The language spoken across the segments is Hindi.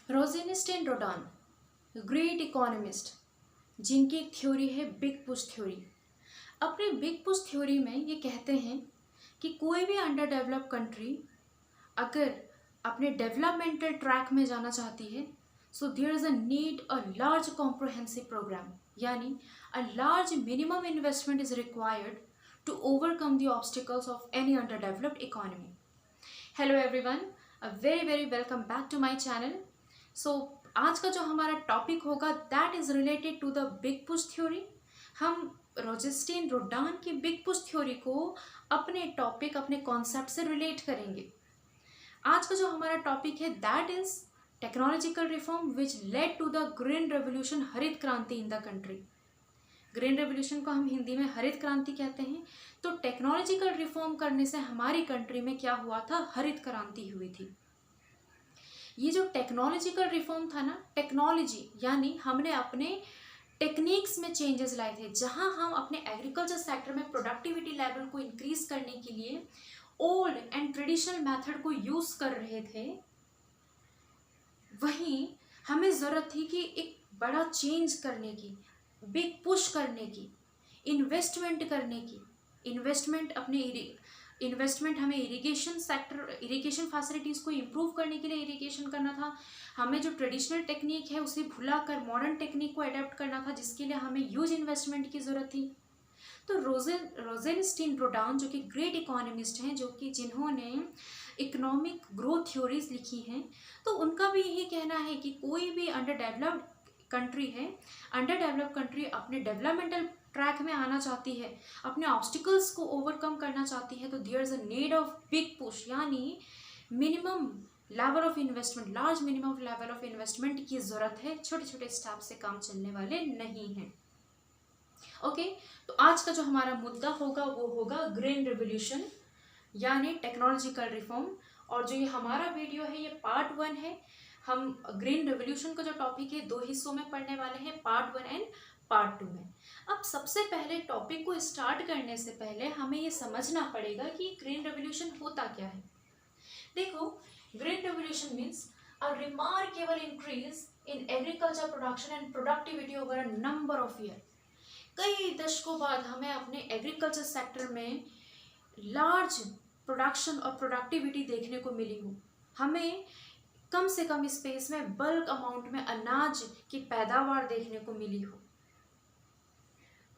रोजेनस्टीन रोडान, ग्रेट इकोनॉमिस्ट, जिनकी एक थ्योरी है बिग पुश थ्योरी। अपने बिग पुश थ्योरी में ये कहते हैं कि कोई भी अंडर डेवलप कंट्री अगर अपने डेवलपमेंटल ट्रैक में जाना चाहती है, so there is a need a large comprehensive programme, यानी a large minimum investment is required to overcome the obstacles of any underdeveloped economy. Hello everyone, a very very welcome back to my channel. So आज का जो हमारा टॉपिक होगा that is related to the big push theory. हम रोजेस्टीन रोडान की बिग पुश थ्योरी को अपने टॉपिक, अपने कॉन्सेप्ट से रिलेट करेंगे। आज का जो हमारा टॉपिक है that is technological reform which led to the green revolution, हरित क्रांति in the country. Green revolution को हम हिंदी में हरित क्रांति कहते हैं। तो टेक्नोलॉजिकल रिफॉर्म करने से हमारी कंट्री में क्या हुआ था, हरित क्रांति हुई थी। ये जो टेक्नोलॉजिकल रिफॉर्म था ना, टेक्नोलॉजी यानी हमने अपने टेक्निक्स में चेंजेस लाए थे। जहां हम अपने एग्रीकल्चर सेक्टर में प्रोडक्टिविटी लेवल को इंक्रीज करने के लिए ओल्ड एंड ट्रेडिशनल मेथड को यूज कर रहे थे, वहीं हमें ज़रूरत थी कि एक बड़ा चेंज करने की, बिग पुश करने की, इन्वेस्टमेंट करने की। इन्वेस्टमेंट हमें इरिगेशन सेक्टर, इरिगेशन फैसिलिटीज़ को इम्प्रूव करने के लिए इरिगेशन करना था। हमें जो ट्रेडिशनल टेक्निक है उसे भुलाकर मॉडर्न टेक्निक को अडेप्ट करना था, जिसके लिए हमें ह्यूज इन्वेस्टमेंट की ज़रूरत थी। तो रोजेनस्टीन रोडान जो कि ग्रेट इकोनॉमिस्ट हैं, जो कि जिन्होंने इकोनॉमिक ग्रोथ थ्योरीज लिखी हैं, तो उनका भी यही कहना है कि कोई भी अंडर डेवलप्ड कंट्री है, अंडर डेवलप्ड कंट्री अपने डेवलपमेंटल ट्रैक में आना चाहती है, अपने ऑब्स्टिकल्स को ओवरकम करना चाहती है, तो there is a need of big push, यानी minimum level of investment, large minimum level of investment की ज़रूरत है। छोटे छोटे स्टेप से काम चलने वाले नहीं हैं। ओके, तो आज का जो हमारा मुद्दा होगा वो होगा ग्रीन रेवोल्यूशन यानी टेक्नोलॉजिकल रिफॉर्म। और जो ये हमारा वीडियो है ये पार्ट 1 है। हम ग्रीन रेवोल्यूशन का जो टॉपिक है 2 हिस्सों में पढ़ने वाले हैं, पार्ट 1 एंड पार्ट 2 में। अब सबसे पहले टॉपिक को स्टार्ट करने से पहले हमें ये समझना पड़ेगा कि ग्रीन रेवोल्यूशन होता क्या है। देखो, green revolution means a remarkable increase in agriculture production and productivity over a number of year. कई दशकों बाद हमें अपने एग्रीकल्चर सेक्टर में लार्ज प्रोडक्शन और प्रोडक्टिविटी देखने को मिली हो। हमें कम से कम स्पेस में बल्क अमाउंट में अनाज की पैदावार देखने को मिली हो,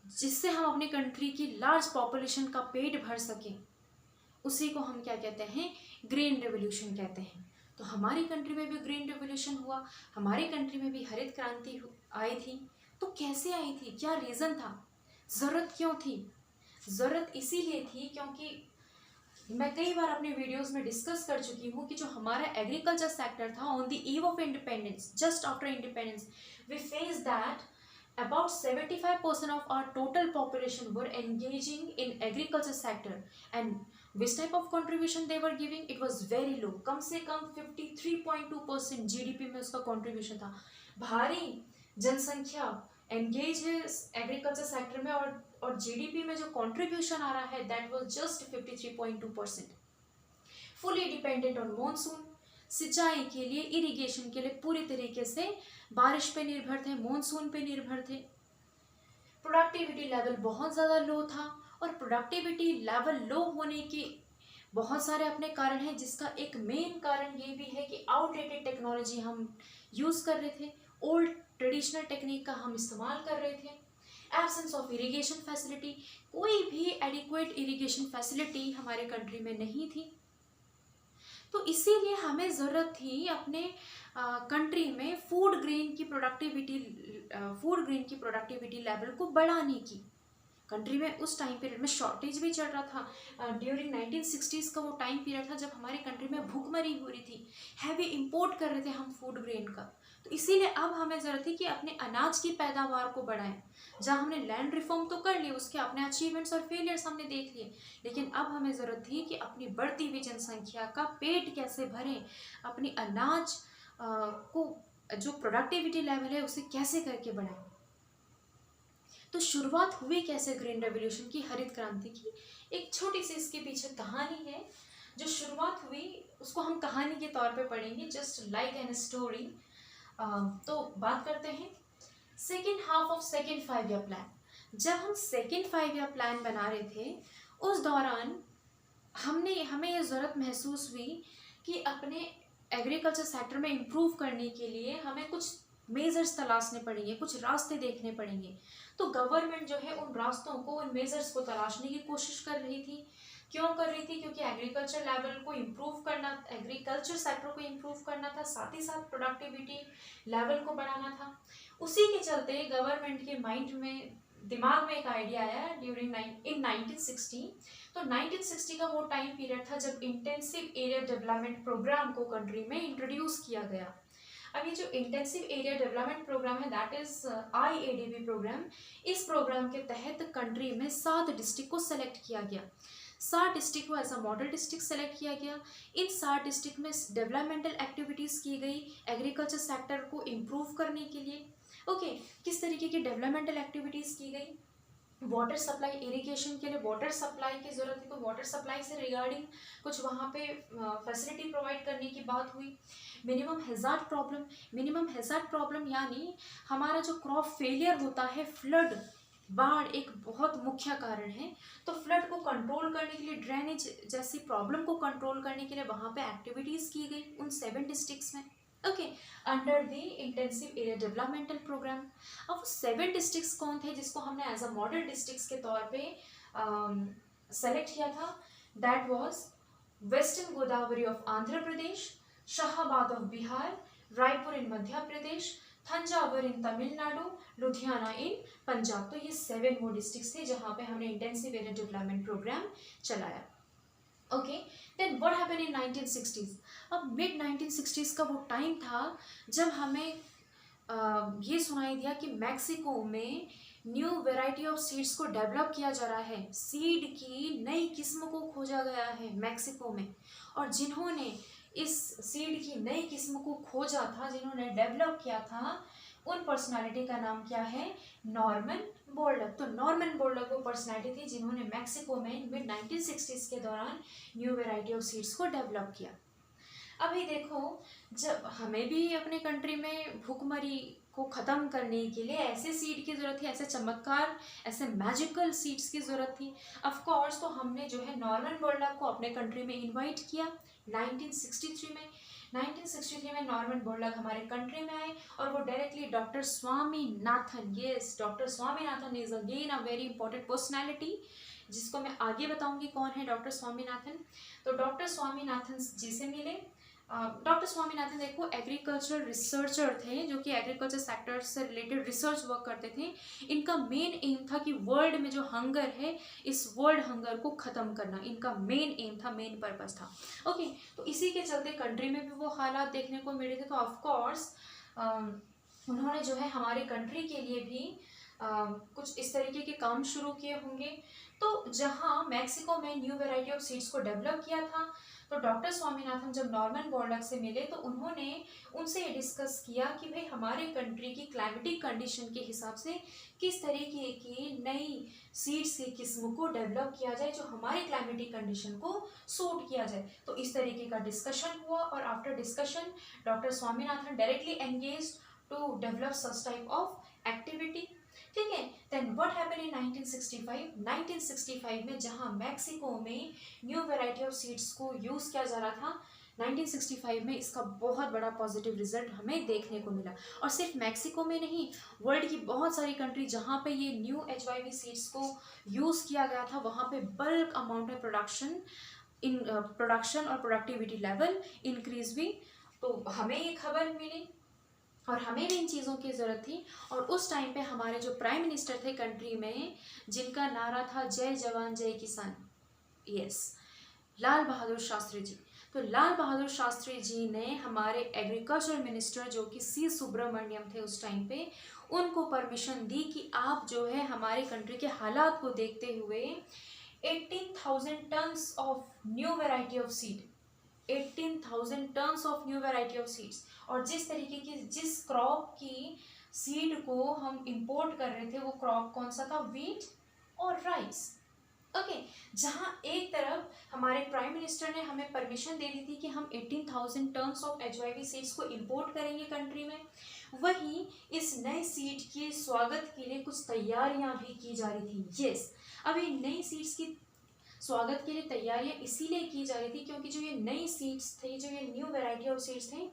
जिससे हम अपनी कंट्री की लार्ज पॉपुलेशन का पेट भर सकें। उसी को हम क्या कहते हैं, ग्रीन रेवोल्यूशन कहते हैं। तो हमारी कंट्री में भी ग्रीन रेवोल्यूशन हुआ, हमारी कंट्री में भी हरित क्रांति आई थी। तो कैसे आई थी, क्या रीज़न था, ज़रूरत क्यों थी? ज़रूरत इसीलिए थी क्योंकि मैं कई बार अपने वीडियोस में डिस्कस कर चुकी हूँ कि जो हमारा एग्रीकल्चर सेक्टर था on the eve of independence, just after independence, we face that about 75% of our total population were engaging in agriculture sector, and which type of contribution they were giving, it was very low, कम से कम 53.2% जीडीपी में उसका कंट्रीब्यूशन था। भारी जनसंख्या एंगेज है एग्रीकल्चर सेक्टर में, और जीडीपी में जो कंट्रीब्यूशन आ रहा है that was just 53.2%। Fully dependent on monsoon, सिंचाई के लिए, इरिगेशन के लिए पूरी तरीके से बारिश पे निर्भर थे, मॉनसून पे निर्भर थे। प्रोडक्टिविटी लेवल बहुत ज़्यादा लो था, और प्रोडक्टिविटी लेवल लो होने के बहुत सारे अपने कारण हैं, जिसका एक मेन कारण ये भी है कि आउटडेटेड टेक्नोलॉजी हम यूज़ कर रहे थे, ओल्ड ट्रेडिशनल टेक्निक का हम इस्तेमाल कर रहे थे। एब्सेंस ऑफ इरिगेशन फैसिलिटी, कोई भी एडिक्वेट इरिगेशन फैसिलिटी हमारे कंट्री में नहीं थी। तो इसीलिए हमें ज़रूरत थी अपने कंट्री में फूड ग्रेन की प्रोडक्टिविटी लेवल को बढ़ाने की। कंट्री में उस टाइम पीरियड में शॉर्टेज भी चल रहा था। ड्यूरिंग 1960s का वो टाइम पीरियड था जब हमारी कंट्री में भूखमरी हो रही थी, हैवी इंपोर्ट कर रहे थे हम फूड ग्रेन का। तो इसीलिए अब हमें ज़रूरत थी कि अपने अनाज की पैदावार को बढ़ाएं। जहाँ हमने लैंड रिफॉर्म तो कर लिया, उसके अपने अचीवमेंट्स और फेलियर्स हमने देख लिए, लेकिन अब हमें ज़रूरत थी कि अपनी बढ़ती हुई जनसंख्या का पेट कैसे भरें, अपनी अनाज को जो प्रोडक्टिविटी लेवल है उसे कैसे करके बढ़ाएं। तो शुरुआत हुई कैसे ग्रीन रेवोल्यूशन की, हरित क्रांति की? एक छोटी सी इसके पीछे कहानी है। जो शुरुआत हुई उसको हम कहानी के तौर पे पढ़ेंगे, जस्ट लाइक एन स्टोरी। तो बात करते हैं second half of second 5 year plan. जब हम सेकेंड 5 ईयर प्लान बना रहे थे उस दौरान हमें ये ज़रूरत महसूस हुई कि अपने एग्रीकल्चर सेक्टर में इम्प्रूव करने के लिए हमें कुछ मेजर्स तलाशने पड़ेंगे, कुछ रास्ते देखने पड़ेंगे। तो गवर्नमेंट जो है उन रास्तों को, उन मेजर्स को तलाशने की कोशिश कर रही थी। क्यों कर रही थी? क्योंकि एग्रीकल्चर लेवल को इम्प्रूव करना, एग्रीकल्चर सेक्टर को इम्प्रूव करना था, साथ ही साथ प्रोडक्टिविटी लेवल को बढ़ाना था। उसी के चलते गवर्नमेंट के माइंड में, दिमाग में एक आइडिया आया ड्यूरिंग इन 1960। तो 1960 का वो टाइम पीरियड था जब इंटेंसिव एरिया डेवलपमेंट प्रोग्राम को कंट्री में इंट्रोड्यूस किया गया। अब ये जो इंटेंसिव एरिया डेवलपमेंट प्रोग्राम है दैट इज IADP प्रोग्राम। इस प्रोग्राम के तहत कंट्री में 7 डिस्ट्रिक्ट को सेलेक्ट किया गया। 7 डिस्ट्रिक्ट को as a model district select किया गया। इन 7 डिस्ट्रिक्ट में डेवलपमेंटल एक्टिविटीज़ की गई एग्रीकल्चर सेक्टर को इम्प्रूव करने के लिए। ओके, किस तरीके की डेवलपमेंटल एक्टिविटीज़ की गई? वाटर सप्लाई, इरिगेशन के लिए वाटर सप्लाई की ज़रूरत है तो वाटर सप्लाई से रिगार्डिंग कुछ वहाँ पे फैसिलिटी प्रोवाइड करने की बात हुई। मिनिमम हैज़ार्ड प्रॉब्लम यानी हमारा जो क्रॉप फेलियर होता है, फ्लड, बाढ़ एक बहुत मुख्य कारण है। तो फ्लड को कंट्रोल करने के लिए, ड्रेनेज जैसी प्रॉब्लम को कंट्रोल करने के लिए वहाँ पे एक्टिविटीज़ की गई उन 7 डिस्ट्रिक्ट्स में। Okay, under the intensive area developmental programme. अब वो 7 डिस्ट्रिक्ट्स कौन थे जिसको हमने एज अ मॉडल डिस्ट्रिक्ट्स के तौर पे सेलेक्ट किया था? That was western Godavari of Andhra Pradesh, Shahabad of Bihar, Raipur in Madhya Pradesh, Thanjavur in Tamil Nadu, Ludhiana in Punjab. तो ये 7 वो डिस्ट्रिक्ट्स थे जहाँ पे हमने इंटेंसिव एरिया डेवलपमेंट प्रोग्राम चलाया। Okay, then what happened in 1960s? अब मिड 1960s का वो टाइम था जब हमें ये सुनाई दिया कि मैक्सिको में न्यू वेराइटी ऑफ सीड्स को डेवलप किया जा रहा है। सीड की नई किस्म को खोजा गया है मैक्सिको में, और जिन्होंने इस सीड की नई किस्म को खोजा था, जिन्होंने डेवलप किया था, उन पर्सनालिटी का नाम क्या है? नॉर्मन बोर्लग। तो नॉर्मन बोर्लग वो पर्सनालिटी थी जिन्होंने मैक्सिको में मिड 1960s के दौरान न्यू वेराइटी ऑफ सीड्स को डेवलप किया। अभी देखो, जब हमें भी अपने कंट्री में भूखमरी को ख़त्म करने के लिए ऐसे सीड की ज़रूरत थी, ऐसे चमत्कार, ऐसे मैजिकल सीड्स की ज़रूरत थी। ऑफ कोर्स, तो हमने जो है नॉर्मन बोर्लग को अपने कंट्री में इनवाइट किया 1963 में। 1963 में नॉर्मन बोर्लग हमारे कंट्री में आए और वो directly doctor Swaminathan, yes, doctor Swaminathan is again a very important personality जिसको मैं आगे बताऊंगी कौन है डॉक्टर स्वामीनाथन। तो डॉक्टर स्वामीनाथन जी से मिले। डॉक्टर स्वामीनाथन देखो एग्रीकल्चर रिसर्चर थे जो कि एग्रीकल्चर सेक्टर से रिलेटेड रिसर्च वर्क करते थे। इनका मेन एम था कि वर्ल्ड में जो हंगर है, इस वर्ल्ड हंगर को ख़त्म करना इनका मेन एम था, मेन पर्पस था। ओके, तो इसी के चलते कंट्री में भी वो हालात देखने को मिले थे। तो ऑफकोर्स उन्होंने जो है हमारे कंट्री के लिए भी कुछ इस तरीके के काम शुरू किए होंगे। तो जहाँ मैक्सिको में न्यू वेराइटी ऑफ सीड्स को डेवलप किया था, तो डॉक्टर स्वामीनाथन जब नॉर्मन बोर्लग से मिले तो उन्होंने उनसे ये डिस्कस किया कि भाई हमारे कंट्री की क्लाइमेटिक कंडीशन के हिसाब से किस तरीके की नई सीड्स की किस्म को डेवलप किया जाए जो हमारे क्लाइमेटिक कंडीशन को सूट किया जाए। तो इस तरीके का डिस्कशन हुआ और after discussion doctor Swaminathan directly engage to develop such type of activity. ठीक है, देन व्हाट हैपेंड इन 1965? 1965 में जहां मैक्सिको में न्यू वैरायटी ऑफ सीड्स को यूज किया जा रहा था, 1965 में इसका बहुत बड़ा पॉजिटिव रिजल्ट हमें देखने को मिला। और सिर्फ मैक्सिको में नहीं, वर्ल्ड की बहुत सारी कंट्री जहाँ पे ये न्यू HYV सीड्स को यूज़ किया गया था वहाँ पे बल्क अमाउंट में प्रोडक्शन और प्रोडक्टिविटी लेवल इंक्रीज हुई। तो हमें ये खबर मिली और हमें भी इन चीज़ों की ज़रूरत थी। और उस टाइम पे हमारे जो प्राइम मिनिस्टर थे कंट्री में, जिनका नारा था जय जवान जय किसान, यस, लाल बहादुर शास्त्री जी। तो लाल बहादुर शास्त्री जी ने हमारे एग्रीकल्चर मिनिस्टर जो कि C सुब्रमण्यम थे उस टाइम पे, उनको परमिशन दी कि आप जो है हमारे कंट्री के हालात को देखते हुए 18,000 tons of new variety of seed, 18,000 tons of new variety of seeds, और जिस तरीके की जिस क्रॉप की सीड को हम इंपोर्ट कर रहे थे वो क्रॉप कौन सा था? व्हीट और राइस। ओके, जहाँ एक तरफ हमारे प्राइम मिनिस्टर ने हमें परमिशन दे दी थी कि हम 18,000 टन्स ऑफ HIV सीड्स को इंपोर्ट करेंगे कंट्री में, वहीं इस नए सीड के स्वागत के लिए कुछ तैयारियां भी की जा रही थी। यस, अब ये नई सीड्स की स्वागत के लिए तैयारियां इसीलिए की जा रही थी क्योंकि जो ये नई सीड्स थे, जो ये न्यू वेराइटी ऑफ सीड्स थे,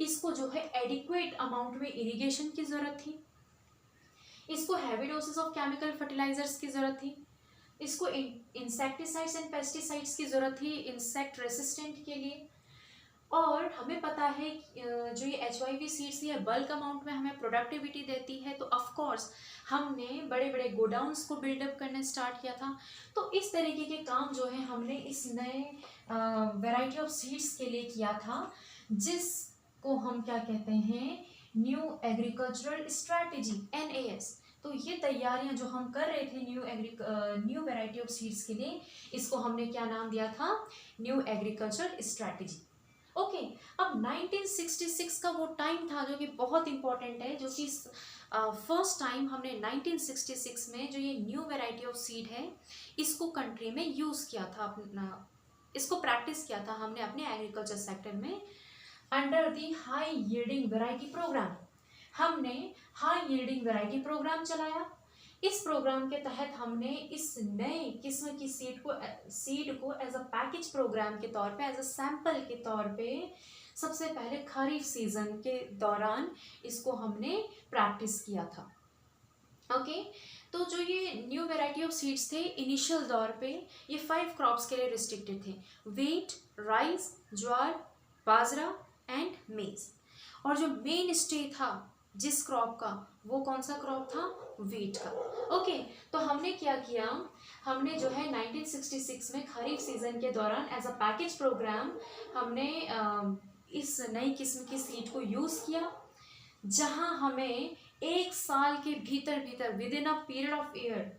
इसको जो है एडिक्वेट अमाउंट में इरिगेशन की ज़रूरत थी, इसको heavy doses of chemical fertilisers की ज़रूरत थी, इसको इंसेक्टिसाइड्स एंड पेस्टिसाइड्स की ज़रूरत थी इंसेक्ट रेसिस्टेंट के लिए। और हमें पता है जो ये HIV सीड्स ये बल्क अमाउंट में हमें प्रोडक्टिविटी देती है, तो ऑफ कोर्स हमने बड़े बड़े गोडाउन्स को बिल्डअप करना स्टार्ट किया था। तो इस तरीके के काम जो है हमने इस नए वैरायटी ऑफ सीड्स के लिए किया था, जिसको हम क्या कहते हैं, न्यू एग्रीकल्चरल स्ट्रैटेजी, NAS। तो ये तैयारियां जो हम कर रहे थे न्यू वैरायटी ऑफ सीड्स के लिए, इसको हमने क्या नाम दिया था, न्यू एग्रीकल्चरल स्ट्रैटेजी। ओके, अब 1966 का वो टाइम था जो कि बहुत इंपॉर्टेंट है, जो कि फर्स्ट टाइम हमने 1966 में जो ये न्यू वैरायटी ऑफ सीड है इसको कंट्री में यूज़ किया था, अपना इसको प्रैक्टिस किया था हमने अपने एग्रीकल्चर सेक्टर में under the high yielding variety programme. हमने हाई यील्डिंग वैरायटी प्रोग्राम चलाया। इस प्रोग्राम के तहत हमने इस नए किस्म की सीड को एज अ पैकेज प्रोग्राम के तौर पे, एज अ सैंपल के तौर पे सबसे पहले खरीफ सीजन के दौरान इसको हमने प्रैक्टिस किया था। ओके, तो जो ये न्यू वैरायटी ऑफ सीड्स थे इनिशियल दौर पे ये 5 क्रॉप्स के लिए रिस्ट्रिक्टेड थे, wheat, rice, jowar, bajra and मेज। और जो मेन स्टे था जिस क्रॉप का, वो कौन सा क्रॉप था, व्हीट का। ओके, तो हमने क्या किया, हमने जो है 1966 में खरीफ सीजन के दौरान एज अ पैकेज प्रोग्राम हमने इस नई किस्म की सीड को यूज़ किया, जहां हमें एक साल के भीतर with in a period of year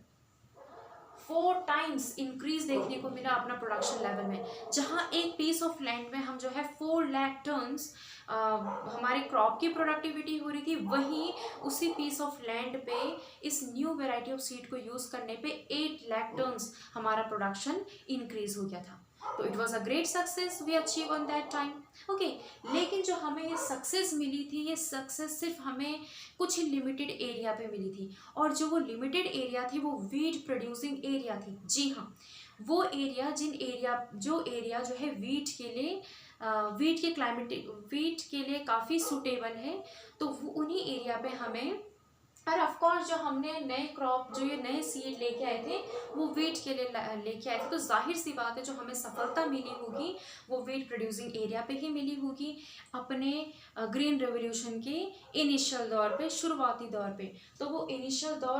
4 times increase देखने को मिला अपना प्रोडक्शन लेवल में। जहां एक पीस ऑफ लैंड में हम जो है 4 लाख टन्स हमारे क्रॉप की प्रोडक्टिविटी हो रही थी, वहीं उसी पीस ऑफ लैंड पे इस न्यू वैरायटी ऑफ सीड को यूज़ करने पे 8 लाख टन्स हमारा प्रोडक्शन इंक्रीज हो गया था। तो it was a great success we achieve on that time. Okay, लेकिन जो हमें ये सक्सेस मिली थी, ये सक्सेस सिर्फ हमें कुछ ही लिमिटेड एरिया पे मिली थी, और जो वो लिमिटेड एरिया थी वो वीट प्रोड्यूसिंग एरिया थी। जी हाँ, वो एरिया जो एरिया जो है वीट के लिए वीट के लिए काफ़ी सूटेबल है, तो वो उन्हीं एरिया पे हमें, और ऑफ कोर्स जो हमने नए क्रॉप, जो ये नए सीड लेके आए थे वो वीट के लिए लेके आए थे, तो जाहिर सी बात है जो हमें सफलता मिली होगी वो वीट प्रोड्यूसिंग एरिया पे ही मिली होगी, अपने ग्रीन रेवोल्यूशन के इनिशियल दौर पे, शुरुआती दौर पे। तो वो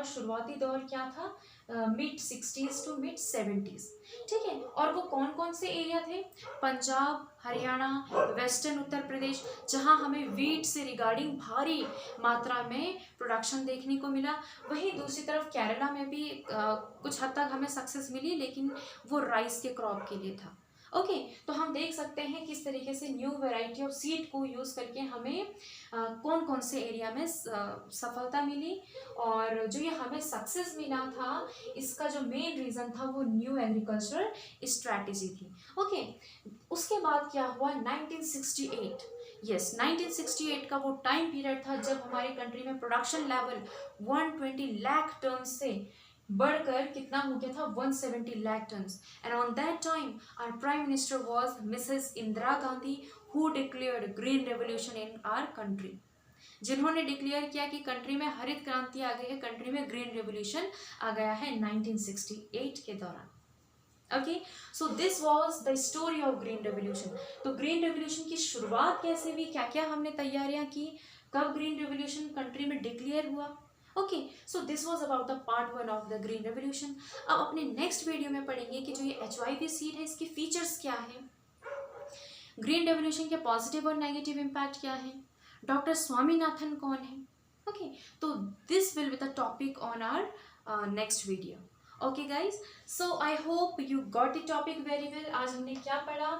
शुरुआती दौर क्या था, mid 60s to mid 70s। ठीक है, और वो कौन कौन से एरिया थे, पंजाब, हरियाणा, वेस्टर्न उत्तर प्रदेश, जहां हमें वीट से रिगार्डिंग भारी मात्रा में प्रोडक्शन देखने को मिला। वहीं दूसरी तरफ केरला में भी कुछ हद तक हमें सक्सेस मिली, लेकिन वो राइस के क्रॉप के लिए था। ओके, तो हम देख सकते हैं किस तरीके से न्यू वैरायटी ऑफ सीड को यूज़ करके हमें कौन कौन से एरिया में सफलता मिली, और जो ये हमें सक्सेस मिला था इसका जो मेन रीज़न था वो न्यू एग्रीकल्चरल स्ट्रैटेजी थी। ओके, उसके बाद क्या हुआ, 1968। यस, 1968 का वो टाइम पीरियड था जब हमारी कंट्री में प्रोडक्शन लेवल 120 लाख टन से बढ़कर कितना हो गया था, 170 lakh tons. And on that time our prime minister was Mrs Indira Gandhi, who declared green revolution in our country, जिन्होंने डिक्लेयर किया कि कंट्री में हरित क्रांति आ गई है, कंट्री में ग्रीन रेवोल्यूशन आ गया है 1968 के दौरान। Okay, so this was the story of green revolution. तो ग्रीन रेवोल्यूशन की शुरुआत कैसे हुई, क्या क्या हमने तैयारियां की, कब ग्रीन रेवोल्यूशन कंट्री में डिक्लेयर हुआ। Okay, so this was about the part 1 of the green revolution. अब अपने नेक्स्ट वीडियो में पढ़ेंगे कि जो ये HIV सीड है इसके फीचर्स क्या है, ग्रीन रेवोल्यूशन के पॉजिटिव और नेगेटिव इम्पैक्ट क्या है, डॉक्टर स्वामीनाथन कौन है। ओके, तो this will be the topic on our next video. Okay guys, so I hope you got the topic very well. आज हमने क्या पढ़ा,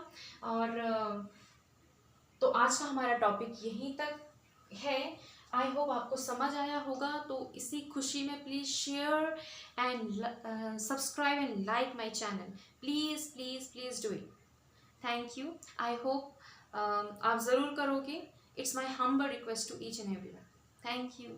और तो आज का हमारा टॉपिक यहीं तक है। आई होप आपको समझ आया होगा। तो इसी खुशी में please share and subscribe and like my channel, please please please do it. Thank you. I hope आप ज़रूर करोगे। It's my humble request to each and everyone. Thank you.